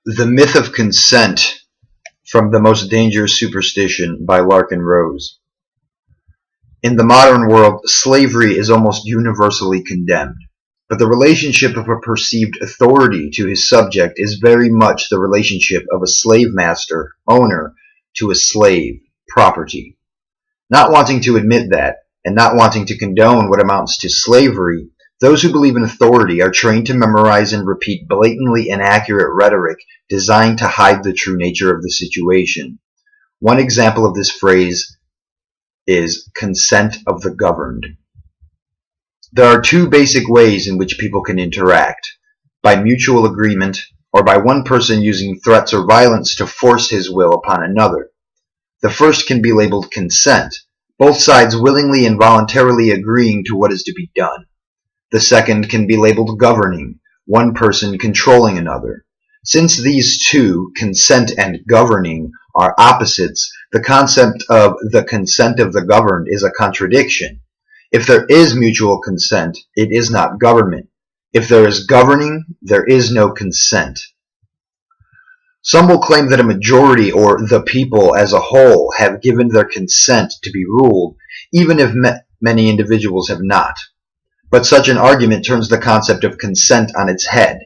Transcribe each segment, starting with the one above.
The Myth of Consent from The Most Dangerous Superstition by Larken Rose. In the modern world, slavery is almost universally condemned, but the relationship of a perceived authority to his subject is very much the relationship of a slave master, owner, to a slave, property. Not wanting to admit that, and not wanting to condone what amounts to slavery, those who believe in authority are trained to memorize and repeat blatantly inaccurate rhetoric designed to hide the true nature of the situation. One example of this phrase is consent of the governed. There are two basic ways in which people can interact: by mutual agreement, or by one person using threats or violence to force his will upon another. The first can be labeled consent, both sides willingly and voluntarily agreeing to what is to be done. The second can be labeled governing, one person controlling another. Since these two, consent and governing, are opposites, the concept of the consent of the governed is a contradiction. If there is mutual consent, it is not government. If there is governing, there is no consent. Some will claim that a majority, or the people as a whole, have given their consent to be ruled, even if many individuals have not. But such an argument turns the concept of consent on its head.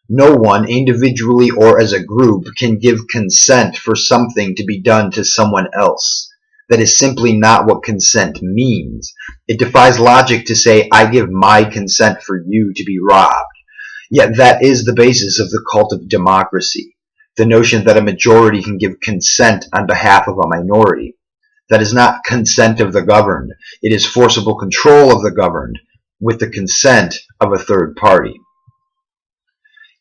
No one, individually or as a group, can give consent for something to be done to someone else. That is simply not what consent means. It defies logic to say, I give my consent for you to be robbed. Yet that is the basis of the cult of democracy, the notion that a majority can give consent on behalf of a minority. That is not consent of the governed. It is forcible control of the governed, with the consent of a third party.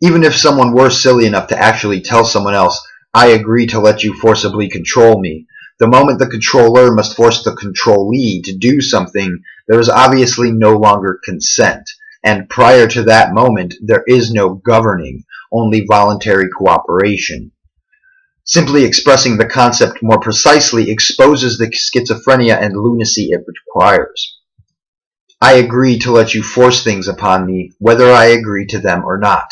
Even if someone were silly enough to actually tell someone else, I agree to let you forcibly control me, the moment the controller must force the controllee to do something, there is obviously no longer consent, and prior to that moment, there is no governing, only voluntary cooperation. Simply expressing the concept more precisely exposes the schizophrenia and lunacy it requires. I agree to let you force things upon me, whether I agree to them or not.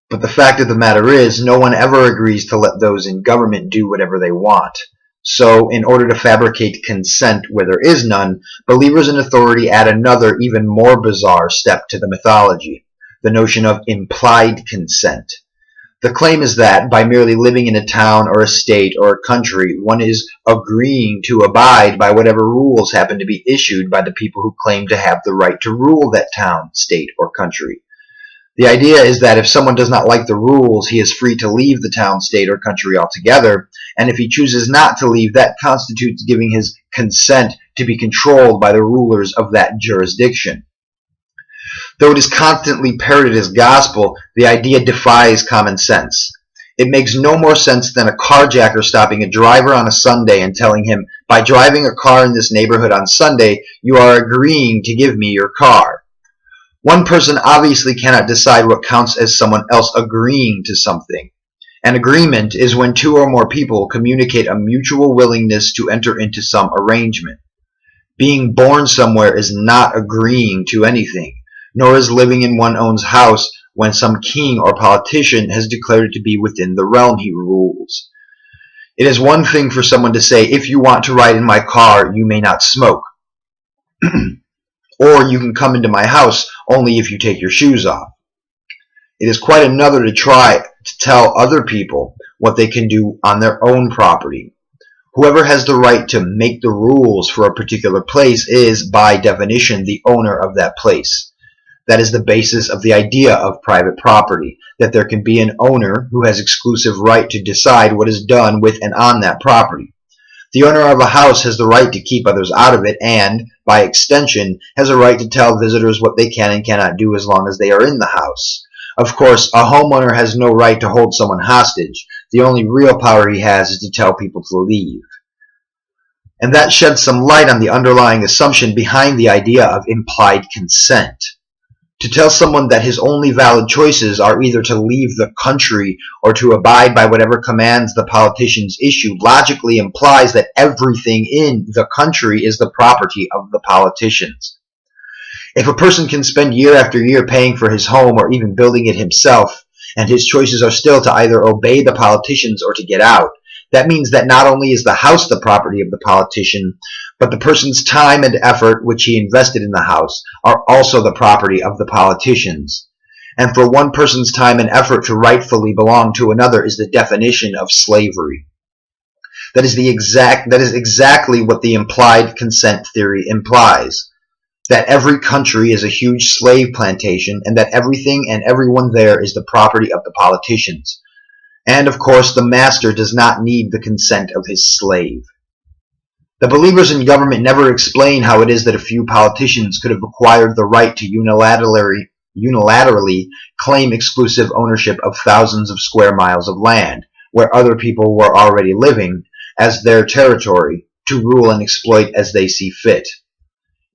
But the fact of the matter is, no one ever agrees to let those in government do whatever they want. So, in order to fabricate consent where there is none, believers in authority add another, even more bizarre step to the mythology, the notion of implied consent. The claim is that, by merely living in a town or a state or a country, one is agreeing to abide by whatever rules happen to be issued by the people who claim to have the right to rule that town, state, or country. The idea is that if someone does not like the rules, he is free to leave the town, state, or country altogether, and if he chooses not to leave, that constitutes giving his consent to be controlled by the rulers of that jurisdiction. Though it is constantly parroted as gospel, the idea defies common sense. It makes no more sense than a carjacker stopping a driver on a Sunday and telling him, by driving a car in this neighborhood on Sunday, you are agreeing to give me your car. One person obviously cannot decide what counts as someone else agreeing to something. An agreement is when two or more people communicate a mutual willingness to enter into some arrangement. Being born somewhere is not agreeing to anything, nor is living in one's own house when some king or politician has declared it to be within the realm he rules. It is one thing for someone to say, if you want to ride in my car, you may not smoke. Or you can come into my house only if you take your shoes off. It is quite another to try to tell other people what they can do on their own property. Whoever has the right to make the rules for a particular place is, by definition, the owner of that place. That is the basis of the idea of private property, that there can be an owner who has exclusive right to decide what is done with and on that property. The owner of a house has the right to keep others out of it and, by extension, has a right to tell visitors what they can and cannot do as long as they are in the house. Of course, a homeowner has no right to hold someone hostage. The only real power he has is to tell people to leave. And that sheds some light on the underlying assumption behind the idea of implied consent. To tell someone that his only valid choices are either to leave the country or to abide by whatever commands the politicians issue logically implies that everything in the country is the property of the politicians. If a person can spend year after year paying for his home or even building it himself, and his choices are still to either obey the politicians or to get out, that means that not only is the house the property of the politician, but the person's time and effort which he invested in the house are also the property of the politicians. And for one person's time and effort to rightfully belong to another is the definition of slavery. That is exactly what the implied consent theory implies. That every country is a huge slave plantation, and that everything and everyone there is the property of the politicians. And of course, the master does not need the consent of his slave. The believers in government never explain how it is that a few politicians could have acquired the right to unilaterally claim exclusive ownership of thousands of square miles of land, where other people were already living, as their territory, to rule and exploit as they see fit.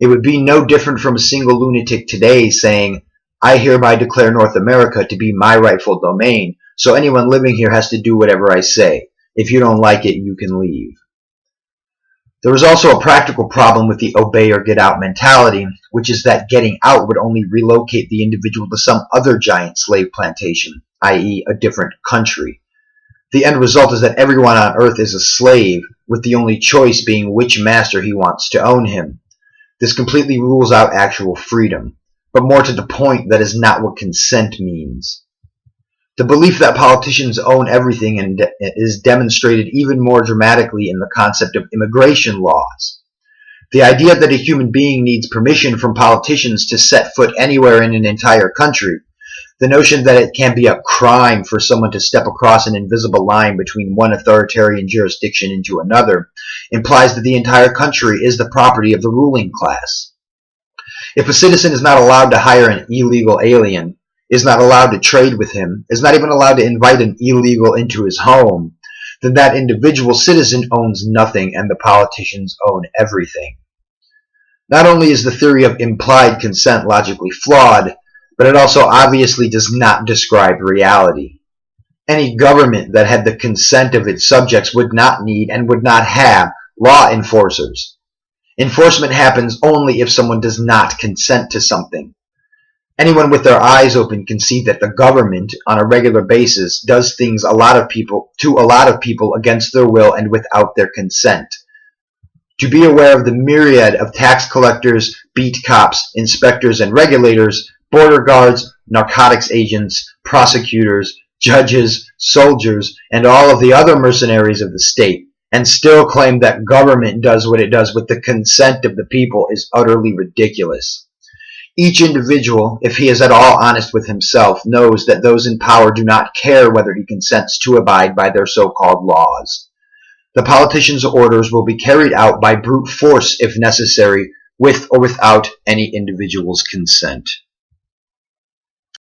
It would be no different from a single lunatic today saying, "I hereby declare North America to be my rightful domain, so anyone living here has to do whatever I say. If you don't like it, you can leave." There is also a practical problem with the obey or get out mentality, which is that getting out would only relocate the individual to some other giant slave plantation, i.e. a different country. The end result is that everyone on earth is a slave, with the only choice being which master he wants to own him. This completely rules out actual freedom, but more to the point, that is not what consent means. The belief that politicians own everything is demonstrated even more dramatically in the concept of immigration laws. The idea that a human being needs permission from politicians to set foot anywhere in an entire country, the notion that it can be a crime for someone to step across an invisible line between one authoritarian jurisdiction into another, implies that the entire country is the property of the ruling class. If a citizen is not allowed to hire an illegal alien, is not allowed to trade with him, is not even allowed to invite an illegal into his home, then that individual citizen owns nothing and the politicians own everything. Not only is the theory of implied consent logically flawed, but it also obviously does not describe reality. Any government that had the consent of its subjects would not need and would not have law enforcers. Enforcement happens only if someone does not consent to something. Anyone with their eyes open can see that the government, on a regular basis, does things to a lot of people against their will and without their consent. To be aware of the myriad of tax collectors, beat cops, inspectors and regulators, border guards, narcotics agents, prosecutors, judges, soldiers, and all of the other mercenaries of the state, and still claim that government does what it does with the consent of the people is utterly ridiculous. Each individual, if he is at all honest with himself, knows that those in power do not care whether he consents to abide by their so-called laws. The politicians' orders will be carried out by brute force if necessary, with or without any individual's consent.